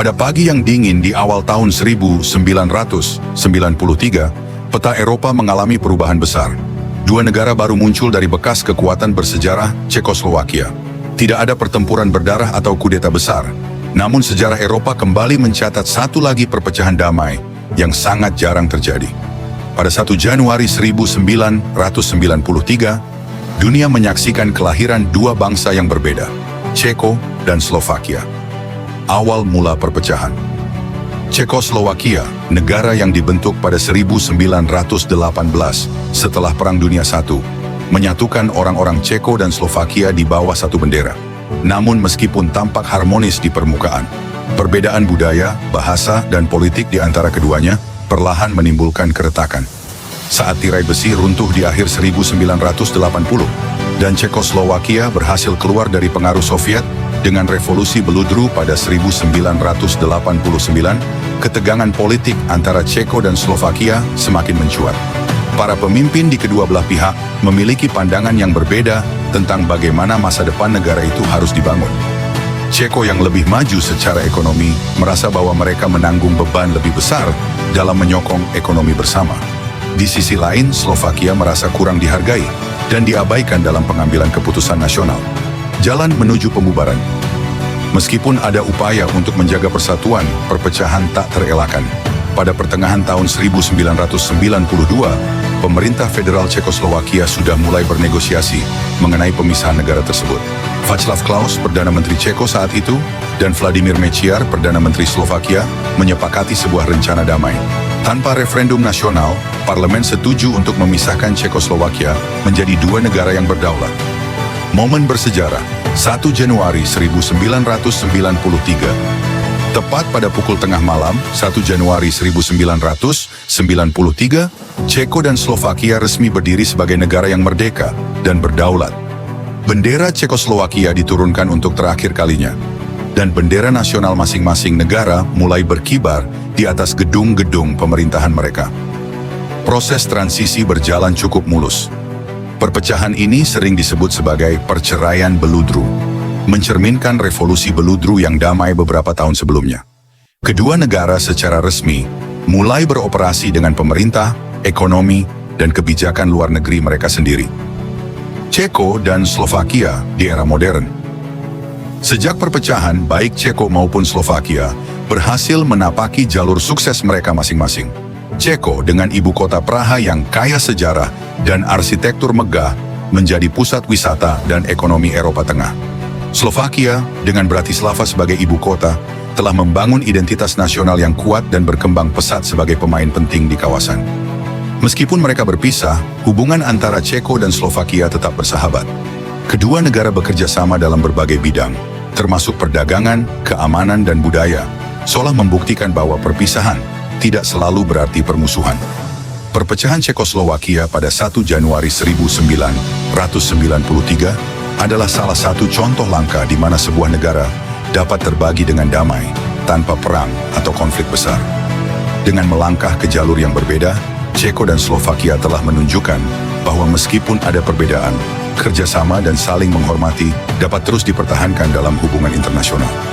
Pada pagi yang dingin di awal tahun 1993, peta Eropa mengalami perubahan besar. Dua negara baru muncul dari bekas kekuatan bersejarah, Cekoslowakia. Tidak ada pertempuran berdarah atau kudeta besar. Namun sejarah Eropa kembali mencatat satu lagi perpecahan damai yang sangat jarang terjadi. Pada 1 Januari 1993, dunia menyaksikan kelahiran dua bangsa yang berbeda, Ceko dan Slovakia. Awal mula perpecahan. Cekoslowakia, negara yang dibentuk pada 1918 setelah Perang Dunia I, menyatukan orang-orang Ceko dan Slovakia di bawah satu bendera. Namun meskipun tampak harmonis di permukaan, perbedaan budaya, bahasa, dan politik di antara keduanya perlahan menimbulkan keretakan. Saat tirai besi runtuh di akhir 1980 dan Cekoslowakia berhasil keluar dari pengaruh Soviet dengan revolusi Beludru pada 1989, ketegangan politik antara Ceko dan Slovakia semakin mencuat. Para pemimpin di kedua belah pihak memiliki pandangan yang berbeda tentang bagaimana masa depan negara itu harus dibangun. Ceko yang lebih maju secara ekonomi merasa bahwa mereka menanggung beban lebih besar dalam menyokong ekonomi bersama. Di sisi lain, Slovakia merasa kurang dihargai dan diabaikan dalam pengambilan keputusan nasional. Jalan menuju pembubaran. Meskipun ada upaya untuk menjaga persatuan, perpecahan tak terelakkan. Pada pertengahan tahun 1992, pemerintah federal Cekoslowakia sudah mulai bernegosiasi mengenai pemisahan negara tersebut. Václav Klaus, Perdana Menteri Ceko saat itu, dan Vladimir Mečiar, Perdana Menteri Slovakia, menyepakati sebuah rencana damai. Tanpa referendum nasional, parlemen setuju untuk memisahkan Cekoslowakia menjadi dua negara yang berdaulat. Momen bersejarah, 1 Januari 1993. Tepat pada pukul tengah malam, 1 Januari 1993, Ceko dan Slovakia resmi berdiri sebagai negara yang merdeka dan berdaulat. Bendera Cekoslowakia diturunkan untuk terakhir kalinya, dan bendera nasional masing-masing negara mulai berkibar di atas gedung-gedung pemerintahan mereka. Proses transisi berjalan cukup mulus. Perpecahan ini sering disebut sebagai perceraian Beludru, mencerminkan revolusi Beludru yang damai beberapa tahun sebelumnya. Kedua negara secara resmi mulai beroperasi dengan pemerintah, ekonomi, dan kebijakan luar negeri mereka sendiri. Ceko dan Slovakia di era modern. Sejak perpecahan, baik Ceko maupun Slovakia berhasil menapaki jalur sukses mereka masing-masing. Ceko dengan ibu kota Praha yang kaya sejarah dan arsitektur megah menjadi pusat wisata dan ekonomi Eropa Tengah. Slovakia dengan Bratislava sebagai ibu kota telah membangun identitas nasional yang kuat dan berkembang pesat sebagai pemain penting di kawasan. Meskipun mereka berpisah, hubungan antara Ceko dan Slovakia tetap bersahabat. Kedua negara bekerja sama dalam berbagai bidang, termasuk perdagangan, keamanan, dan budaya, seolah membuktikan bahwa perpisahan tidak selalu berarti permusuhan. Perpecahan Cekoslowakia pada 1 Januari 1993 adalah salah satu contoh langka di mana sebuah negara dapat terbagi dengan damai, tanpa perang atau konflik besar. Dengan melangkah ke jalur yang berbeda, Ceko dan Slovakia telah menunjukkan bahwa meskipun ada perbedaan, kerjasama dan saling menghormati dapat terus dipertahankan dalam hubungan internasional.